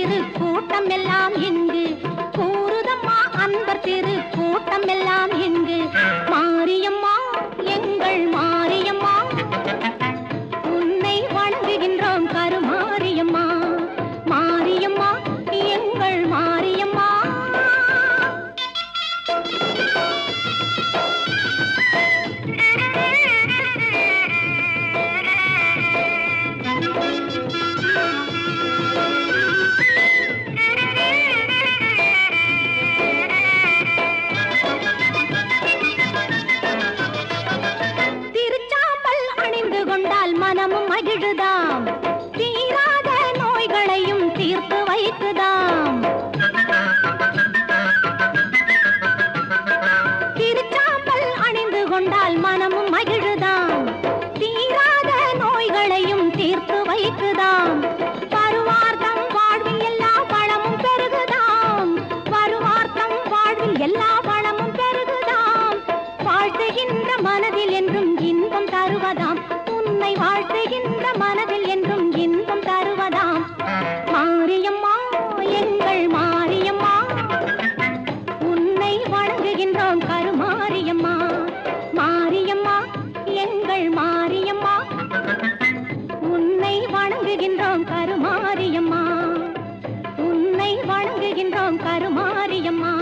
திரு கூட்டம் எல்லாம் இங்கு கூறுதம்மா அன்பர் திரு கூட்டம் எல்லாம் இங்கு மாரியம்மா எங்கள் மாரியம்மா உன்னை வணங்குகின்றோம் கருமாரியம்மா மாரியம்மா எங்கள் மாரியம்மா மனமும் மகிழுதாம் தீராத நோய்களையும் தீர்த்து வைக்குதாம் திருச்சாம்பல் அணிந்து கொண்டால் மனமும் மகிழுதாம் தீராத நோய்களையும் தீர்த்து வைக்குதாம் வருவார்த்தம் வாழ்வில் எல்லா வளமும் பெருகுதாம் வருவார்த்தம் வாழ்வில் எல்லா வளமும் பெருகுதாம் வாழ்த்துகின்ற மனதில் என்றும் இன்பம் தருவதாம் உன்னை வாழ்த்துகின்ற மனதில் என்றும் இன்பம் தருவதாம் மாரியம்மா எங்கள் மாரியம்மா உன்னை வணங்குகின்றோம் கருமாரியம்மா மாரியம்மா எங்கள் மாரியம்மா உன்னை வணங்குகின்றோம் கருமாரியம்மா உன்னை வணங்குகின்றோம் கருமாரியம்மா